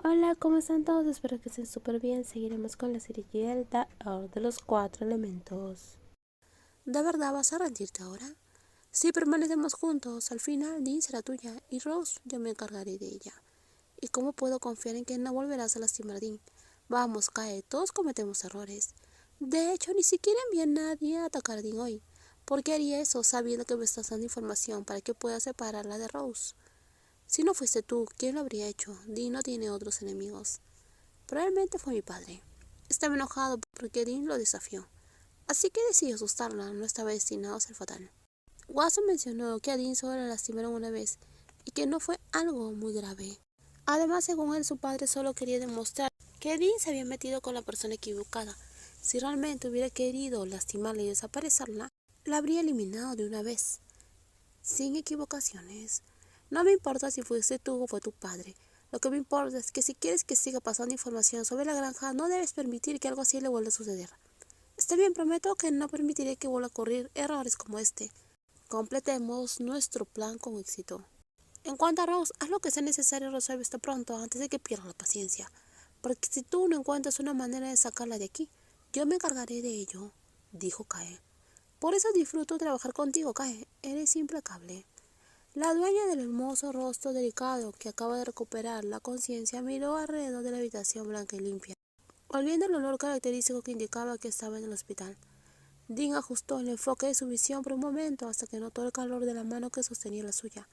Hola, ¿cómo están todos? Espero que estén súper bien. Seguiremos con la serie Delta de los cuatro elementos. ¿De verdad vas a rendirte ahora? Si permanecemos juntos, al final Dean será tuya y Rose yo me encargaré de ella. ¿Y cómo puedo confiar en que no volverás a lastimar a Dean? Vamos, Kae, todos cometemos errores. De hecho, ni siquiera envié a nadie a atacar a Dean hoy. ¿Por qué haría eso sabiendo que me estás dando información para que pueda separarla de Rose? Si no fuiste tú, ¿quién lo habría hecho? Dean no tiene otros enemigos. Probablemente fue mi padre. Estaba enojado porque Dean lo desafió. Así que decidió asustarla, no estaba destinado a ser fatal. Watson mencionó que a Dean solo la lastimaron una vez y que no fue algo muy grave. Además, según él, su padre solo quería demostrar que Dean se había metido con la persona equivocada. Si realmente hubiera querido lastimarla y desaparecerla, la habría eliminado de una vez, sin equivocaciones. No me importa si fuiste tú o fue tu padre. Lo que me importa es que si quieres que siga pasando información sobre la granja, no debes permitir que algo así le vuelva a suceder. Está bien, prometo que no permitiré que vuelva a ocurrir errores como este. Completemos nuestro plan con éxito. En cuanto a Rose, haz lo que sea necesario, resuelve esto pronto antes de que pierda la paciencia. Porque si tú no encuentras una manera de sacarla de aquí, yo me encargaré de ello, dijo Kae. Por eso disfruto trabajar contigo, Kae. Eres implacable. La dueña del hermoso rostro delicado que acaba de recuperar la conciencia miró alrededor de la habitación blanca y limpia, oliendo el olor característico que indicaba que estaba en el hospital. Dean ajustó el enfoque de su visión por un momento hasta que notó el calor de la mano que sostenía la suya.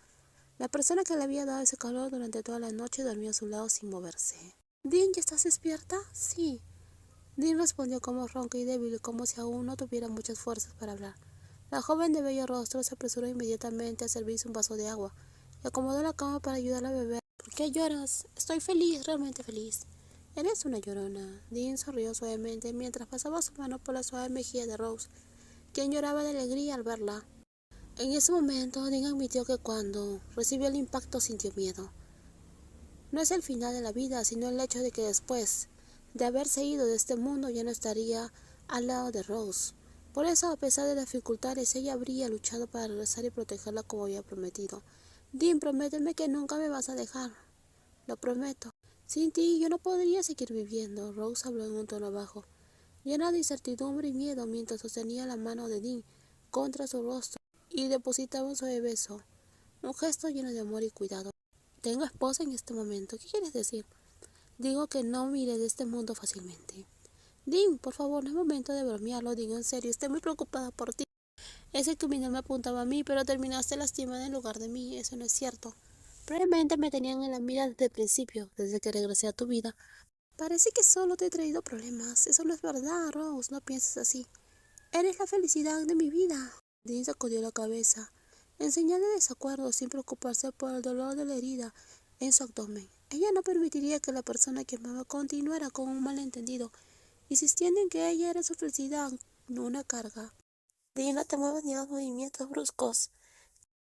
La persona que le había dado ese calor durante toda la noche dormía a su lado sin moverse. «Dean, ¿ya estás despierta?» «Sí». Dean respondió como ronca y débil, como si aún no tuviera muchas fuerzas para hablar. La joven de bello rostro se apresuró inmediatamente a servirse un vaso de agua y acomodó la cama para ayudarla a beber. «¿Por qué lloras?» «Estoy feliz, realmente feliz». «Eres una llorona». Dean sonrió suavemente mientras pasaba su mano por la suave mejilla de Rose, quien lloraba de alegría al verla. En ese momento, Dean admitió que cuando recibió el impacto sintió miedo. No es el final de la vida, sino el hecho de que después de haberse ido de este mundo ya no estaría al lado de Rose. Por eso, a pesar de las dificultades, ella habría luchado para regresar y protegerla como había prometido. «Dean, prométeme que nunca me vas a dejar». «Lo prometo». «Sin ti yo no podría seguir viviendo», Rose habló en un tono bajo, llena de incertidumbre y miedo mientras sostenía la mano de Dean contra su rostro y depositaba un suave beso, un gesto lleno de amor y cuidado. «Tengo esposa en este momento. ¿Qué quieres decir?» «Digo que no mire de este mundo fácilmente». «Dean, por favor, no es momento de bromear, digo en serio, estoy muy preocupada por ti. Ese criminal me apuntaba a mí, pero terminaste lastimada en lugar de mí, eso no es cierto. Probablemente me tenían en la mira desde el principio, desde que regresé a tu vida. Parece que solo te he traído problemas. Eso no es verdad, Rose, no pienses así. Eres la felicidad de mi vida». Dean sacudió la cabeza, en señal de desacuerdo, sin preocuparse por el dolor de la herida en su abdomen. Ella no permitiría que la persona que amaba continuara con un malentendido, insistiendo en que ella era su felicidad, no una carga. «Dean, no te muevas ni hagas movimientos bruscos.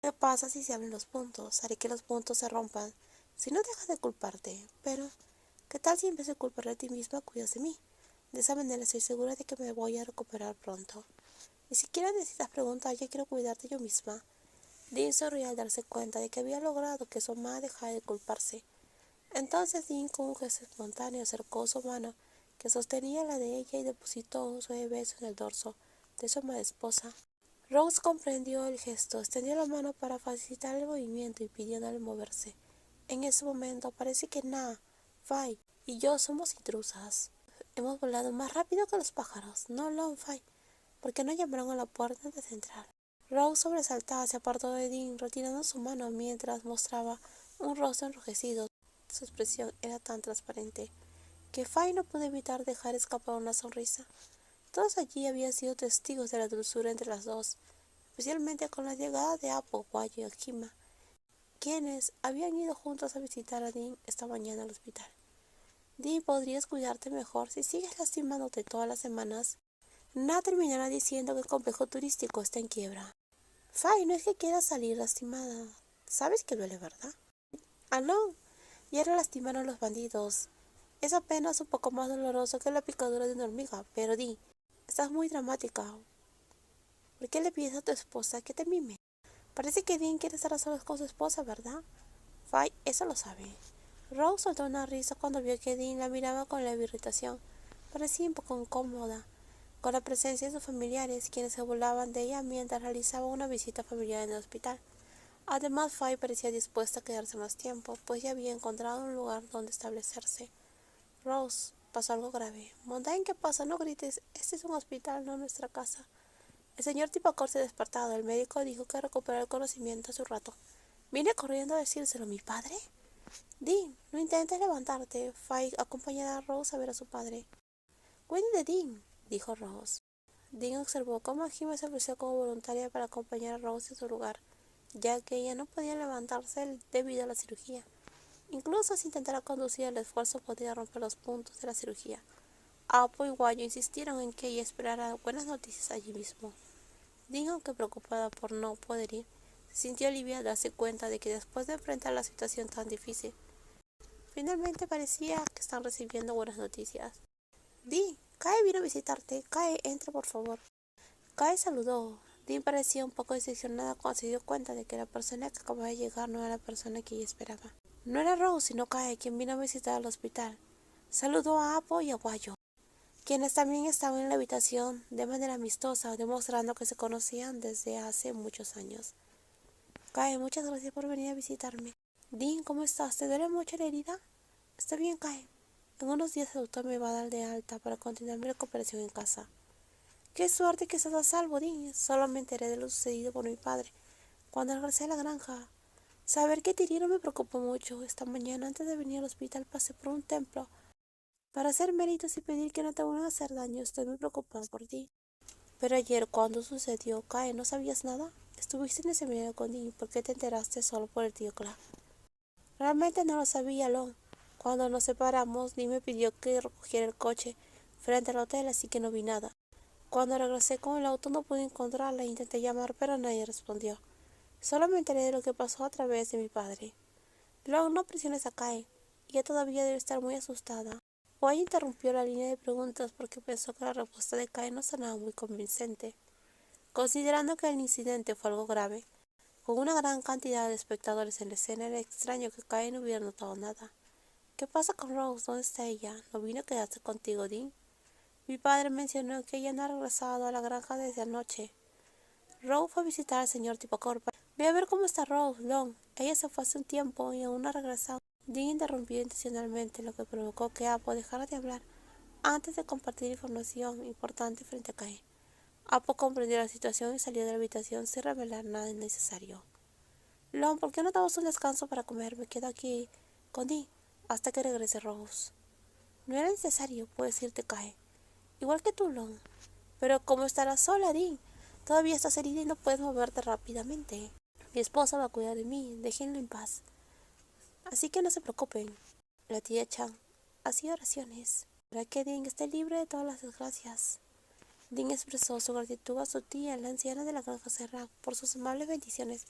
¿Qué pasa si se abren los puntos? Haré que los puntos se rompan. Si no dejas de culparte. Pero, ¿qué tal si en vez de culpar a ti misma cuidas de mí? De esa manera estoy segura de que me voy a recuperar pronto. Ni siquiera necesitas preguntar, ya quiero cuidarte yo misma». Dean sonrió al darse cuenta de que había logrado que su amada dejara de culparse. Entonces Dean, con un gesto espontáneo, acercó su mano, que sostenía la de ella, y depositó un suave beso en el dorso de su amada esposa. Rose comprendió el gesto, extendió la mano para facilitar el movimiento y pidiéndole moverse. En ese momento parece que Na, Fai y yo somos intrusas. Hemos volado más rápido que los pájaros, ¿no, Lon, Fai? ¿Por qué no llamaron a la puerta antes de entrar? Rose, sobresaltada, se apartó de Dean, retirando su mano mientras mostraba un rostro enrojecido. Su expresión era tan transparente que Fai no pudo evitar dejar escapar una sonrisa. Todos allí habían sido testigos de la dulzura entre las dos, especialmente con la llegada de Apple, Guayo y Akima, quienes habían ido juntos a visitar a Dean esta mañana al hospital. «Dean, podrías cuidarte mejor si sigues lastimándote todas las semanas». Na terminará diciendo que el complejo turístico está en quiebra. «Fai, no es que quieras salir lastimada. Sabes que duele, ¿verdad?» «Ah, no. Ya la lastimaron los bandidos. Es apenas un poco más doloroso que la picadura de una hormiga. Pero di, estás muy dramática. ¿Por qué le pides a tu esposa que te mime? Parece que Dean quiere estar a solas con su esposa, ¿verdad?» «Fai, eso lo sabe». Rose soltó una risa cuando vio que Dean la miraba con leve irritación. Parecía un poco incómoda con la presencia de sus familiares, quienes se burlaban de ella mientras realizaba una visita familiar en el hospital. Además, Faye parecía dispuesta a quedarse más tiempo, pues ya había encontrado un lugar donde establecerse. Rose, pasó algo grave. Montagne, ¿qué pasa? No grites. Este es un hospital, no nuestra casa. El señor Tipacor se ha despertado. El médico dijo que recuperó el conocimiento hace un rato. Vine corriendo a decírselo. ¿Mi padre? Dean, no intentes levantarte. Faye acompañará a Rose a ver a su padre. Cuide de Dean, dijo Rose. Dean observó cómo Jimmy se ofreció como voluntaria para acompañar a Rose en su lugar, ya que ella no podía levantarse debido a la cirugía. Incluso si intentara conducir, el esfuerzo podría romper los puntos de la cirugía. Apo y Guayo insistieron en que ella esperara buenas noticias allí mismo. Dean, aunque preocupada por no poder ir, se sintió aliviada al darse cuenta de que después de enfrentar la situación tan difícil, finalmente parecía que están recibiendo buenas noticias. Dean, Kae vino a visitarte. Kae, entra por favor. Kae saludó. Dean parecía un poco decepcionada cuando se dio cuenta de que la persona que acababa de llegar no era la persona que ella esperaba. No era Rose, sino Kae, quien vino a visitar al hospital. Saludó a Apo y a Guayo, quienes también estaban en la habitación de manera amistosa, demostrando que se conocían desde hace muchos años. Kae, muchas gracias por venir a visitarme. Dean, ¿cómo estás? ¿Te duele mucho la herida? Está bien, Kae. En unos días el doctor me va a dar de alta para continuar mi recuperación en casa. Qué suerte que estás a salvo, Dean. Solo me enteré de lo sucedido por mi padre cuando regresé a la granja. Saber que te hirieron me preocupó mucho. Esta mañana, antes de venir al hospital, pasé por un templo para hacer méritos y pedir que no te vuelvan a hacer daño. Estoy muy preocupada por ti. Pero ayer, cuando sucedió, Kae, ¿no sabías nada? Estuviste en el seminario con Dean. ¿Por qué te enteraste solo por el tío Clark? Realmente no lo sabía, Lon. Cuando nos separamos, Dean me pidió que recogiera el coche frente al hotel, así que no vi nada. Cuando regresé con el auto no pude encontrarla e intenté llamar, pero nadie respondió. Solo me enteré de lo que pasó a través de mi padre. Lon, no presiones a Kae. Ella todavía debe estar muy asustada. Wai interrumpió la línea de preguntas porque pensó que la respuesta de Kae no sonaba muy convincente. Considerando que el incidente fue algo grave, con una gran cantidad de espectadores en la escena, era extraño que Kae no hubiera notado nada. ¿Qué pasa con Rose? ¿Dónde está ella? ¿No vino a quedarse contigo, Dean? Mi padre mencionó que ella no ha regresado a la granja desde anoche. Rose fue a visitar al señor Tipacorpa. Ve a ver cómo está Rose, Long. Ella se fue hace un tiempo y aún no ha regresado. Dean interrumpió intencionalmente, lo que provocó que Apo dejara de hablar antes de compartir información importante frente a Kae. Apo comprendió la situación y salió de la habitación sin revelar nada innecesario. Long, ¿por qué no damos un descanso para comer? Me quedo aquí con Dean hasta que regrese Rose. No era necesario, puedes irte, Kae. Igual que tú, Long. Pero ¿cómo estarás sola, Dean? Todavía estás herida y no puedes moverte rápidamente. Mi esposa va a cuidar de mí, déjenlo en paz. Así que no se preocupen. La tía Chan hacía oraciones para que Dean esté libre de todas las desgracias. Dean expresó su gratitud a su tía, la anciana de la granja Serra, por sus amables bendiciones,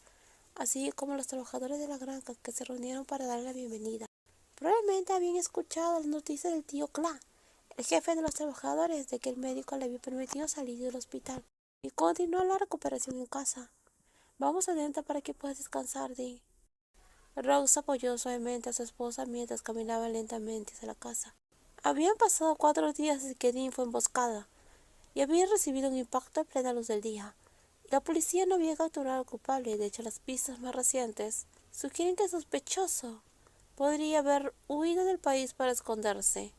así como a los trabajadores de la granja que se reunieron para darle la bienvenida. Probablemente habían escuchado las noticias del tío Cla, el jefe de los trabajadores, de que el médico le había permitido salir del hospital y continuar la recuperación en casa. Vamos adentro para que puedas descansar, Dean. Rose apoyó suavemente a su esposa mientras caminaba lentamente hacia la casa. Habían pasado 4 días desde que Dean fue emboscada y había recibido un impacto en plena luz del día. La policía no había capturado al culpable. De hecho, las pistas más recientes sugieren que el sospechoso podría haber huido del país para esconderse.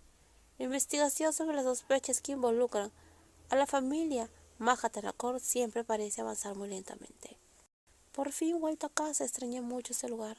La investigación sobre las sospechas que involucran a la familia Mahatanakor siempre parece avanzar muy lentamente. Por fin vuelto a casa, extrañé mucho ese lugar.